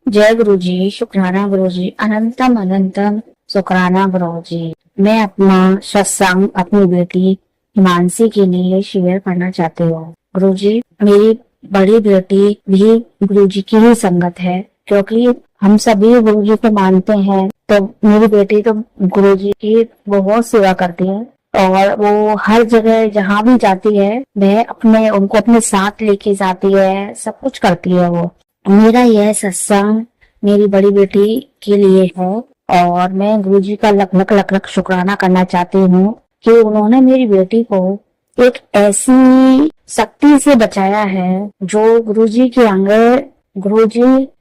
जय गुरु जी, शुक्राना गुरु जी, अनंतम अनंतम शुक्राना गुरु जी। मैं अपना सत्संग अपनी बेटी हिमांशी के लिए शेयर करना चाहती हूँ। गुरु जी, मेरी बड़ी बेटी भी गुरु जी की ही संगत है, क्योंकि हम सभी गुरु जी को मानते हैं। तो मेरी बेटी तो गुरु जी की बहुत सेवा करती है, और वो हर जगह जहाँ भी जाती है वह उनको अपने साथ लेके जाती है, सब कुछ करती है वो। मेरा यह सत्संग मेरी बड़ी बेटी के लिए है, और मैं गुरुजी का लख लख लख लख शुक्राना करना चाहती हूँ कि उन्होंने मेरी बेटी को एक ऐसी शक्ति से बचाया है जो गुरुजी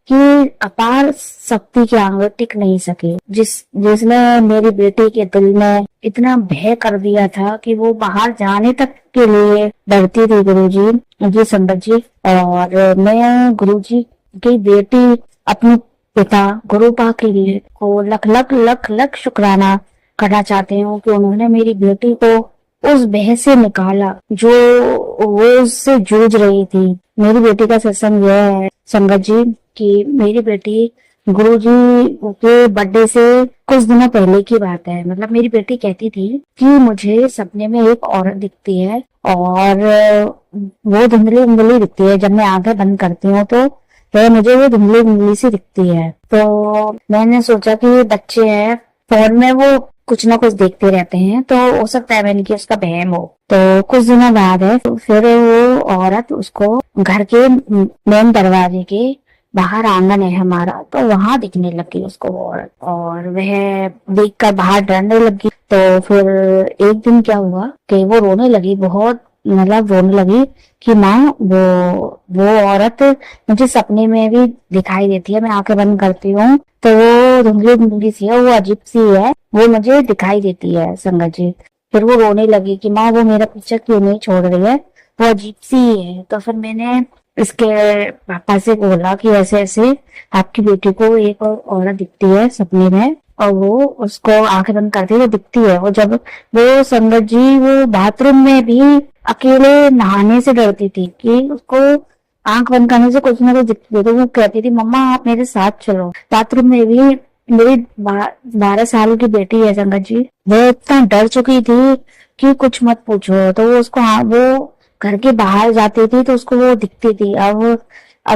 की अपार शक्ति के आगे टिक नहीं सके, जिसने मेरी बेटी के दिल में इतना भय कर दिया था कि वो बाहर जाने तक के लिए डरती थी। जी संगत जी, और मैं गुरुजी की बेटी अपने पिता गुरुपा के लिए को लख लख लख लख शुक्राना करना चाहते हूँ कि उन्होंने मेरी बेटी को उस भय से निकाला जो वो उससे जूझ रही थी। मेरी बेटी का सत्संग यह है संगत जी कि मेरी बेटी गुरुजी के बर्थडे से कुछ दिनों पहले की बात है। मतलब मेरी बेटी कहती थी कि मुझे सपने में एक औरत दिखती है, और वो धुंधली धुंधली दिखती है। जब मैं आंखें बंद करती हूँ तो मुझे वो धुंधली धुंधली सी दिखती है। तो मैंने सोचा कि बच्चे हैं, फोन में वो कुछ ना कुछ देखते रहते हैं, तो हो सकता है मैंने कि उसका वहम हो। तो कुछ दिनों बाद है, तो फिर वो औरत उसको घर के मेन दरवाजे के बाहर आंगन है हमारा, तो वहां दिखने लगी उसको वो औरत, और वह देखकर बाहर डरने लगी। तो फिर एक दिन क्या हुआ कि वो रोने लगी, बहुत मतलब रोने लगी कि माँ, वो औरत मुझे सपने में भी दिखाई देती है। मैं आंखें बंद करती हूँ तो वो धुंधली धुंधली सी है, वो अजीब सी है, वो मुझे दिखाई देती है संगत जी। फिर वो रोने लगी कि माँ, वो मेरा पीछा क्यों नहीं छोड़ रही है, वो अजीब सी है। तो फिर मैंने इसके पापा से बोला कि ऐसे ऐसे आपकी बेटी को एक औरत दिखती है सपने में, और वो उसको आंखें बंद करती है तो दिखती है। वो जब वो संगत जी वो बाथरूम में भी अकेले नहाने से डरती थी कि उसको आंख बंद करने से कुछ ना कुछ दिखती थी। तो वो कहती थी, मम्मा आप मेरे साथ चलो। बाथरूम में भी मेरी 12 साल की बेटी है संगत जी, वो इतना डर चुकी थी कि कुछ मत पूछो। तो वो उसको वो घर के बाहर जाती थी तो उसको वो दिखती थी। अब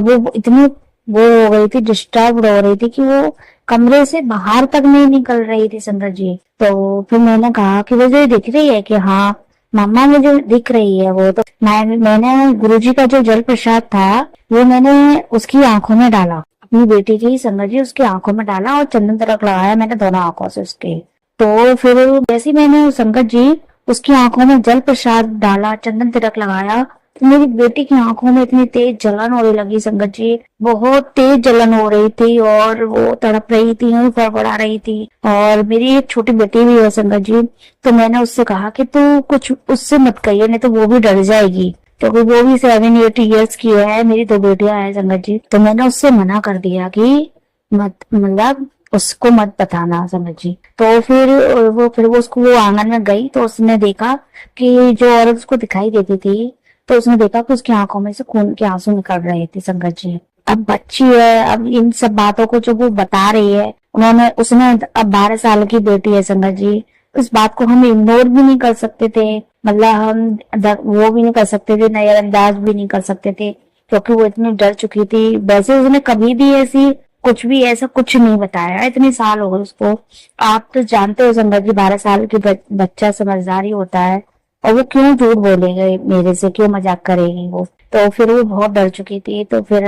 वो इतनी वो हो गई थी, डिस्टर्ब हो रही थी कि वो कमरे से बाहर तक नहीं निकल रही थी संगत जी। तो फिर मैंने कहा कि मुझे दिख रही है कि हाँ मम्मा मुझे दिख रही है वो। तो मैंने गुरुजी का जो जल प्रसाद था वो मैंने उसकी आंखों में डाला, अपनी बेटी की संगत जी उसकी आंखों में डाला, और चंदन तिलक लगाया मैंने दोनों आंखों से उसके। तो फिर जैसे मैंने संगत जी उसकी आंखों में जल प्रसाद डाला, चंदन तिलक लगाया, तो मेरी बेटी की आंखों में इतनी तेज जलन होने लगी संगत जी, बहुत तेज जलन हो रही थी, और वो तड़प रही थी और फड़फड़ा रही थी। और मेरी एक छोटी बेटी भी है संगत जी, तो मैंने उससे कहा कि तू कुछ उससे मत कहिए, नहीं तो वो भी डर जाएगी, क्योंकि वो भी 7-8 इयर्स की है। मेरी 2 बेटियां हैं संगत जी। तो मैंने उससे मना कर दिया कि मत, मतलब उसको मत बताना समझ जी। तो फिर वो उसको वो आंगन में गई तो उसने देखा कि जो औरत उसको दिखाई देती थी, तो उसने देखा कि उसकी आंखों में से खून के आंसू निकल रहे थे संगत जी। अब बच्ची है, अब इन सब बातों को जो वो बता रही है, उसने अब 12 साल की बेटी है संगत जी, इस बात को हम इग्नोर भी नहीं कर सकते थे, मतलब हम वो भी नहीं कर सकते थे, नजरअंदाज भी नहीं कर सकते थे, क्योंकि वो इतनी डर चुकी थी। वैसे उसने कभी भी ऐसी कुछ भी ऐसा कुछ नहीं बताया, इतने साल हो गए उसको। आप तो जानते हो संगत जी, 12 साल की बच्चा समझदार ही होता है, और वो क्यों झूठ बोलेगा मेरे से, क्यों मजाक करेगी वो। तो फिर वो बहुत डर चुकी थी, तो फिर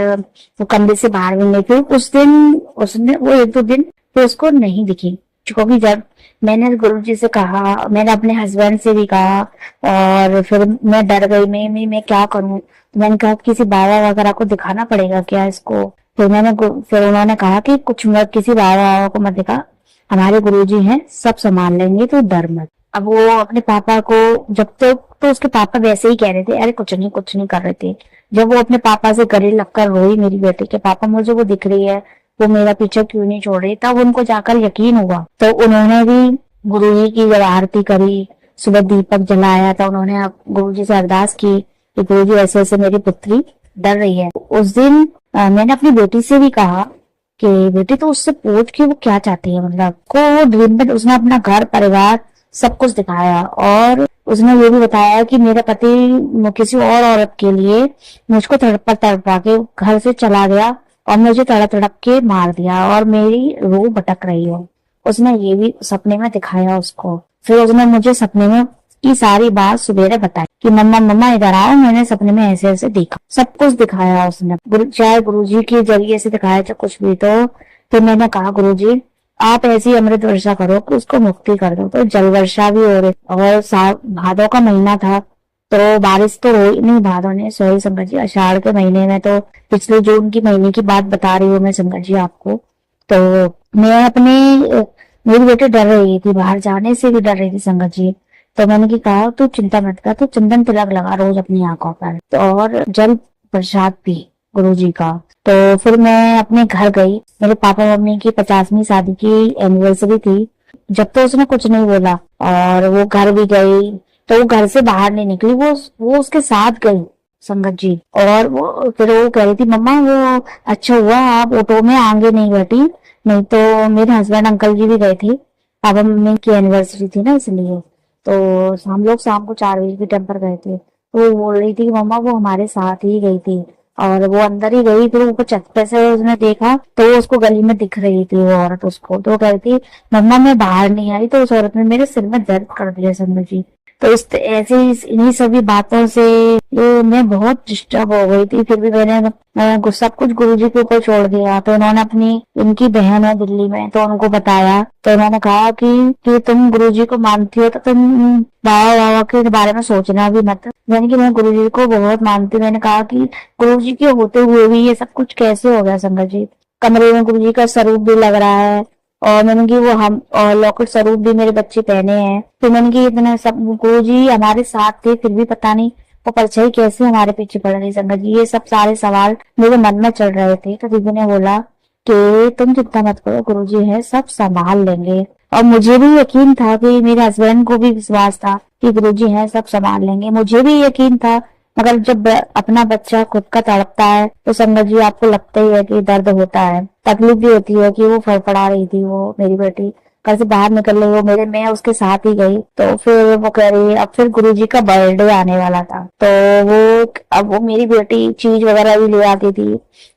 वो कमरे से बाहर भी नहीं। फिर उस दिन उसने वो 1-2 दिन फिर उसको नहीं दिखी, क्योंकि जब मैंने गुरुजी से कहा, मैंने अपने हस्बैंड से भी कहा, और फिर मैं डर गई, मैं क्या करूं। तो मैंने कहा किसी बाबा वगैरह को दिखाना पड़ेगा क्या इसको। फिर उन्होंने कहा कि कुछ मत, किसी बाबा को मत दिखा, हमारे गुरुजी हैं, सब संभाल लेंगे, तो डर मत। अब वो अपने पापा को, जब तक तो उसके पापा वैसे ही कह रहे थे, अरे कुछ नहीं कर रहे थे। जब वो अपने पापा से गले लगकर रोई मेरी बेटी के, पापा मुझे वो दिख रही है, वो मेरा पीछे क्यों नहीं छोड़ रही, तब उनको जाकर यकीन हुआ। तो उन्होंने भी गुरुजी की जब आरती करी, सुबह दीपक जलाया, तो उन्होंने गुरुजी से अरदास की कि गुरुजी ऐसे ऐसे मेरी पुत्री डर रही है। उस दिन मैंने अपनी बेटी से भी कहा कि बेटी तो उससे पूछ कि वो क्या चाहती है, मतलब को ड्रीम में उसने अपना घर परिवार सब कुछ दिखाया, और उसने ये भी बताया कि मेरा पति किसी और औरत के लिए मुझको तड़पा तड़पा के घर से चला गया और मुझे तड़प तड़प के मार दिया और मेरी रूह भटक रही है। उसने ये भी सपने में दिखाया उसको। फिर उसने मुझे सपने में की सारी बात सवेरे बताई कि मम्मा मम्मा इधर आओ, मैंने सपने में ऐसे ऐसे देखा, सब कुछ दिखाया उसने। चाहे गुरुजी के जरिए से दिखाया चाहे कुछ भी। तो फिर मैंने कहा गुरुजी आप ऐसी अमृत वर्षा करो कि उसको मुक्ति कर दो। तो जल वर्षा भी हो रही, और भादों का महीना था, तो बारिश तो हो ही नहीं भादों ने, सॉरी संगत जी, आषाढ़ के महीने में, तो पिछले जून की महीने की बात बता रही हूँ मैं संगत जी आपको। तो मैं अपने मेरी बेटी डर रही थी, बाहर जाने से भी डर रही थी संगत जी। तो मैंने की कहा तू चिंता मत कर, तू चंदन तिलक लगा रोज अपनी आंखों पर, तो और जल प्रसाद पी गुरु जी का। तो फिर मैं अपने घर गई, मेरे पापा मम्मी की 50वीं शादी की एनिवर्सरी थी। जब तो उसने कुछ नहीं बोला, और वो घर भी गई, तो वो घर से बाहर नहीं निकली, वो उसके साथ गई संगत जी। और वो फिर वो कह रही थी मम्मा वो अच्छा हुआ आप ऑटो में आगे नहीं बैठी, नहीं तो मेरे हस्बैंड अंकल जी भी गए थे, पापा मम्मी की एनिवर्सरी थी ना इसलिए। तो हम लोग शाम को 4 बजे के टाइम पर गए थे। तो वो बोल रही थी कि मम्मा वो हमारे साथ ही गई थी, और वो अंदर ही गई, फिर ऊपर छत पे से उसने देखा तो वो उसको गली में दिख रही थी वो औरत उसको। तो वो कह रही थी मम्मा मैं बाहर नहीं आई, तो उस औरत ने मेरे सिर में दर्द कर दिया संगत जी। तो इस ऐसे इन्हीं सभी बातों से ये मैं बहुत डिस्टर्ब हो गई थी। फिर भी मैंने सब कुछ गुरुजी के ऊपर छोड़ दिया। तो उन्होंने अपनी इनकी बहन है दिल्ली में, तो उनको बताया। तो उन्होंने कहा कि तुम गुरुजी को मानती हो तो तुम बाबा बाबा के बारे में सोचना भी मत। यानी कि मैं गुरुजी को बहुत मानती हूँ। मैंने कहा कि गुरुजी के होते हुए भी ये सब कुछ कैसे हो गया संगत जी। कमरे में गुरुजी का स्वरूप भी लग रहा है, और मैंने की वो हम और लॉकेट स्वरूप भी मेरे बच्चे पहने हैं। तो मैंने की इतना सब गुरुजी हमारे साथ थे, फिर भी पता नहीं वो परछाई कैसे हमारे पीछे पड़ रही संगत जी। ये सब सारे सवाल मेरे मन में चल रहे थे। तो दीदी ने बोला कि तुम चिंता मत करो, गुरुजी है सब संभाल लेंगे। और मुझे भी यकीन था, कि मेरे हस्बैंड को भी विश्वास था कि गुरुजी है सब संभाल लेंगे, मुझे भी यकीन था। मगर जब अपना बच्चा खुद का तड़पता है तो संगत जी आपको लगता ही है कि दर्द होता है, तकलीफ भी होती है। कि वो फड़फड़ा रही थी, वो मेरी बेटी घर से बाहर निकल रही, वो मैं उसके साथ ही गई। तो फिर वो कह रही अब फिर गुरुजी का बर्थडे आने वाला था, तो अब वो मेरी बेटी चीज वगैरह भी ले आती थी।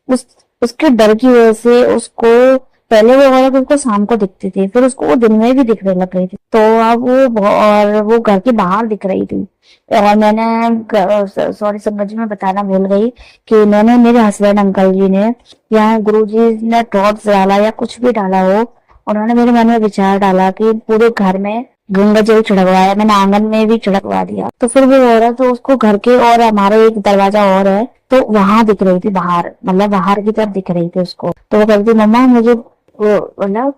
उस उसके डर की वजह से उसको पहले वो औरत उसको शाम को दिखती थी, फिर उसको वो दिन में भी दिखने लग गई थी। तो अब और वो घर के बाहर दिख रही थी। और मैंने सॉरी संगत जी मैं बताना भूल गई कि मैंने मेरे हस्बैंड अंकल जी ने या गुरुजी ने टॉर्च डाला या कुछ भी डाला हो, उन्होंने मेरे मन में विचार डाला कि पूरे घर में गंगा जल छिड़कवाया, मैंने आंगन में भी छिड़कवा दिया। तो फिर वो औरत तो उसको घर के, और हमारे एक दरवाजा और है, तो वहां दिख रही थी बाहर, मतलब बाहर की तरफ दिख रही थी उसको। तो वो कहती मम्मा मुझे मतलब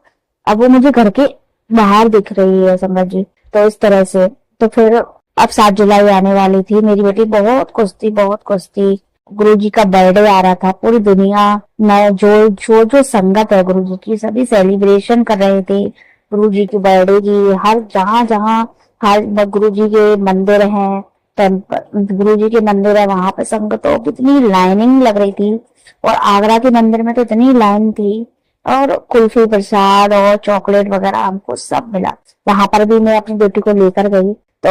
अब वो मुझे घर के बाहर दिख रही है समझ जी। तो इस तरह से तो फिर अब 7 जुलाई आने वाली थी, मेरी बेटी बहुत खुश थी, बहुत खुश थी। गुरुजी का बर्थडे आ रहा था, पूरी दुनिया में जो जो जो संगत है गुरुजी की सभी सेलिब्रेशन कर रहे थे गुरुजी के बर्थडे की। हर जहाँ जहाँ हर गुरुजी के मंदिर हैं, गुरुजी के मंदिर है, वहां पे संगतों की इतनी लाइनिंग लग रही थी। और आगरा के मंदिर में तो इतनी लाइन थी, और कुल्फी प्रसाद और चॉकलेट वगैरह हमको सब मिला। वहां पर भी मैं अपनी बेटी को लेकर गई। तो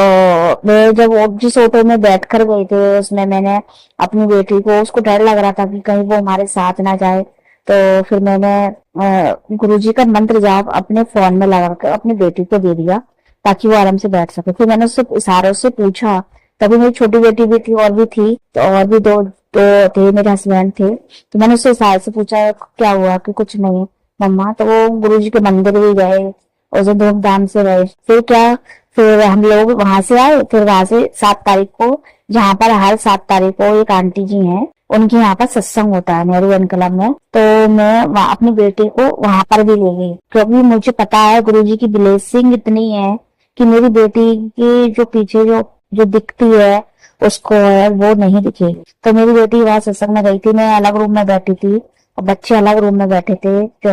मैं जब जिस ऑटो में बैठ कर गई थी उसमें मैंने अपनी बेटी को, उसको डर लग रहा था कि कहीं वो हमारे साथ ना जाए, तो फिर मैंने गुरुजी का मंत्र जाप अपने फोन में लगा कर अपनी बेटी को दे दिया ताकि वो आराम से बैठ सके। फिर मैंने उससे इशारों से पूछा, तभी मेरी छोटी बेटी भी थी और भी थी, तो और भी दो थे मेरे हस्बैंड थे। तो मैंने उससे इशारे से पूछा क्या हुआ, कि कुछ नहीं मम्मा। तो वो गुरुजी के मंदिर भी गए, उसे धूमधाम से रहे। फिर क्या, फिर हम लोग वहां से आए। फिर वहां से 7 तारीख को, जहाँ पर हर 7 तारीख को एक आंटी जी हैं, उनके यहाँ पर सत्संग होता है नेहरू वन क्लब में, तो मैं अपनी बेटी को वहां पर भी ले गई, क्योंकि मुझे पता है गुरुजी की ब्लेसिंग इतनी है कि मेरी बेटी की जो पीछे जो दिखती है उसको है वो नहीं दिखेगी। तो मेरी बेटी वहां सत्संग में गई थी, मैं अलग रूम में बैठी थी और बच्चे अलग रूम में बैठे थे। तो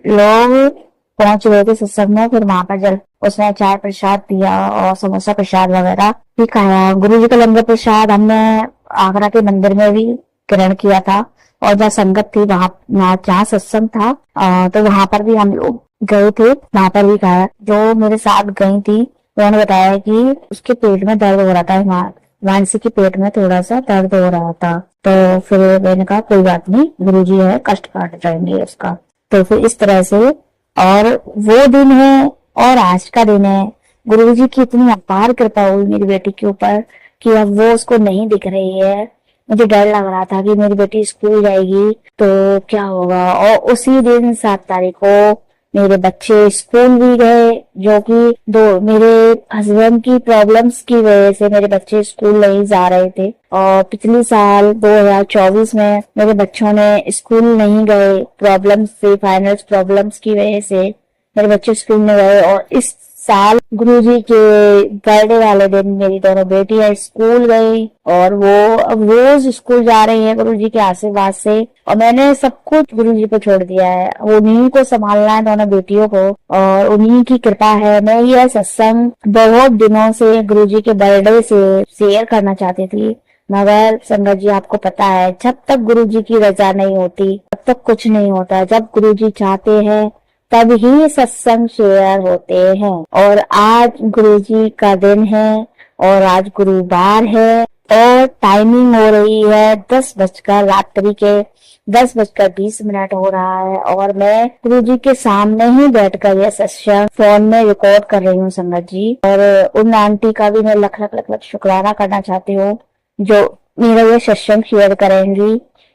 लोग पहुंच गए थे सत्संग में। फिर वहां पर जल उसने चाय प्रसाद दिया और समोसा प्रसाद वगैरह भी खाया। गुरु जी का लंगर प्रसाद हमने आगरा के मंदिर में भी ग्रहण किया था, और जहाँ संगत थी वहाँ जहाँ सत्संग था तो वहां पर भी हम लोग गए थे। वहां पर भी कहा, जो मेरे साथ गई थी उन्होंने बताया कि उसके पेट में दर्द हो रहा था, मानसी के पेट में थोड़ा सा दर्द हो रहा था। तो फिर मैंने कहा कोई बात नहीं, गुरुजी है, कष्ट काट जाएंगे उसका। तो फिर इस तरह से, और वो दिन है और आज का दिन है, गुरुजी की इतनी अपार कृपा हुई मेरी बेटी के ऊपर कि अब वो उसको नहीं दिख रही है। मुझे डर लग रहा था कि मेरी बेटी स्कूल जाएगी तो क्या होगा। और उसी दिन 7 तारीख को मेरे बच्चे स्कूल भी गए, जो कि मेरे हस्बैंड की प्रॉब्लम्स की वजह से मेरे बच्चे स्कूल नहीं जा रहे थे। और पिछले साल 2024 में मेरे बच्चों ने स्कूल नहीं गए, प्रॉब्लम्स से, फाइनेंस प्रॉब्लम्स की वजह से मेरे बच्चे स्कूल में गए। और इस साल गुरुजी के बर्थडे वाले दिन मेरी दोनों बेटियां स्कूल गई और वो अब रोज स्कूल जा रही है गुरुजी के आशीर्वाद से। और मैंने सब कुछ गुरुजी पे छोड़ दिया है, उन्हीं को संभालना है दोनों बेटियों को, और उन्हीं की कृपा है। मैं यह सत्संग बहुत दिनों से गुरुजी के बर्थडे से शेयर करना चाहती थी, मगर संगत जी आपको पता है जब तक गुरुजी की रजा नहीं होती तब तक कुछ नहीं होता। जब गुरुजी चाहते हैं तब ही सत्संग शेयर होते हैं। और आज गुरुजी का दिन है और आज गुरुवार है और टाइमिंग हो रही है 10 बजकर, रात्रि के 10:20 हो रहा है। और मैं गुरुजी के सामने ही बैठकर यह सत्संग फोन में रिकॉर्ड कर रही हूँ संगत जी। और उन आंटी का भी मैं लख लख लख लख शुक्राना करना चाहती हूँ जो मेरा ये सत्संग शेयर करेंगी।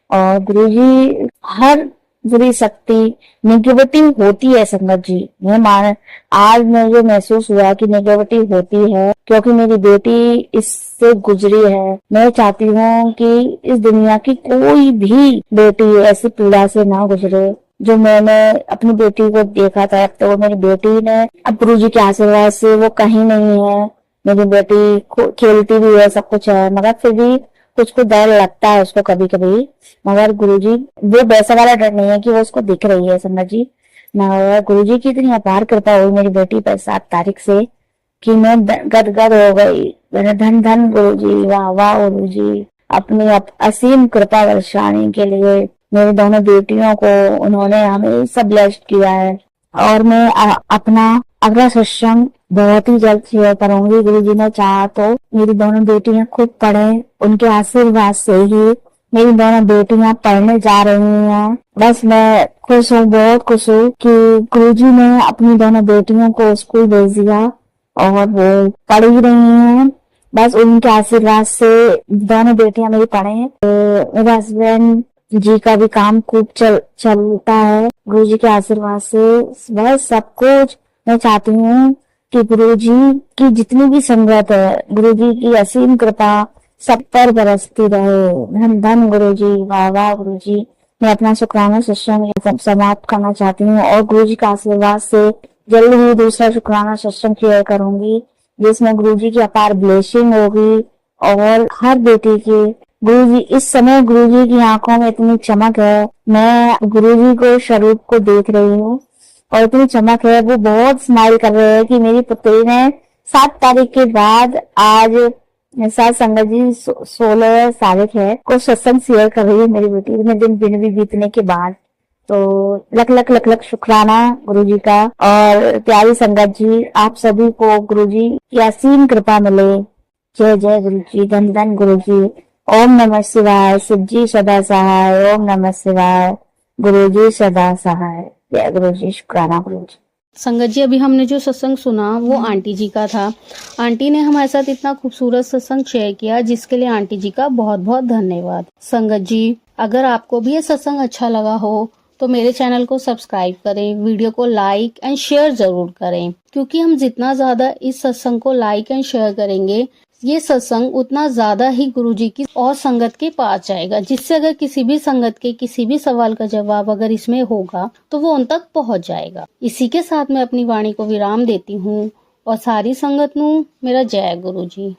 और गुरुजी हर बुरी शक्ति, नेगेटिविटी होती है संगत जी, आज मुझे महसूस हुआ कि नेगेटिविटी होती है क्योंकि मेरी बेटी इससे गुजरी है। मैं चाहती हूँ कि इस दुनिया की कोई भी बेटी ऐसी पीड़ा से ना गुजरे जो मैंने अपनी बेटी को देखा था। तो मेरी बेटी ने अब गुरुजी के आशीर्वाद से वो कहीं नहीं है, मेरी बेटी खेलती भी है, सब कुछ है, मगर फिर भी कुछ को डर लगता है उसको कभी कभी। मगर गुरुजी वो वैसा वाला डर नहीं है कि वो उसको दिख रही है संगत जी। मगर गुरुजी की इतनी अपार कृपा हुई मेरी बेटी पर 7 तारीख से कि मैं गदगद हो गई। मैंने धन धन गुरुजी, वाह वाह गुरुजी, अपनी असीम कृपा दर्शाने के लिए मेरी दोनों बेटियों को उन्होंने हमें सब ब्लेस्ड किया है। और मैं अपना अगला सत्संग बहुत ही जल्द शेयर करूंगी। गुरुजी ने चाहा तो मेरी दोनों बेटियां खुद पढ़े, उनके आशीर्वाद से ही मेरी दोनों बेटियां पढ़ने जा रही हैं। बस मैं खुश हूँ, बहुत खुश हूँ कि गुरुजी ने अपनी दोनों बेटियों को स्कूल भेज दिया और वो पढ़ ही रही हैं। बस उनके आशीर्वाद से दोनों बेटियां मेरी पढ़े। तो मेरे हस्बैंड जी का भी काम खूब चलता है गुरुजी के आशीर्वाद से। बस सब कुछ मैं चाहती हूँ कि गुरुजी की जितनी भी संगत है, गुरुजी की असीम कृपा सब पर बरसती रहे। धन धन गुरुजी, वाह वाह गुरुजी। मैं अपना शुक्राना सत्संग समाप्त करना चाहती हूँ और गुरुजी का आशीर्वाद से जल्द ही दूसरा शुक्राना सत्संग शेयर करूंगी जिसमें गुरुजी की अपार ब्लेसिंग होगी और हर बेटी की। गुरुजी इस समय गुरुजी की आंखों में इतनी चमक है, मैं गुरुजी को स्वरूप को देख रही हूँ और इतनी चमक है, वो बहुत स्माइल कर रहे हैं कि मेरी पुत्री ने 7 तारीख के बाद आज साथ संगत जी 16 तारीख है को सत्संग शेयर कर रही है मेरी बेटी में दिन भी बीतने के बाद। तो लख लख लख लख शुक्राना गुरुजी का। और प्यारी संगत जी, आप सभी को गुरुजी की असीम कृपा मिले। जय जय गुरुजी, धन धन गुरुजी। ओम नमः शिवाय, शिव जी सदा सहाय। ओम नमः शिवाय, गुरुजी सदा सहाय। जय गुरुजी, शुक्राना गुरुजी। संगत जी, अभी हमने जो सत्संग सुना वो आंटी जी का था। आंटी ने हमारे साथ इतना खूबसूरत सत्संग शेयर किया जिसके लिए आंटी जी का बहुत बहुत धन्यवाद। संगत जी, अगर आपको भी ये सत्संग अच्छा लगा हो तो मेरे चैनल को सब्सक्राइब करें, वीडियो को लाइक एंड शेयर जरूर करें, क्योंकि हम जितना ज्यादा इस सत्संग को लाइक एंड शेयर करेंगे ये सत्संग उतना ज्यादा ही गुरुजी की और संगत के पास जाएगा, जिससे अगर किसी भी संगत के किसी भी सवाल का जवाब अगर इसमें होगा तो वो उन तक पहुंच जाएगा। इसी के साथ मैं अपनी वाणी को विराम देती हूँ और सारी संगत नू मेरा जय गुरुजी।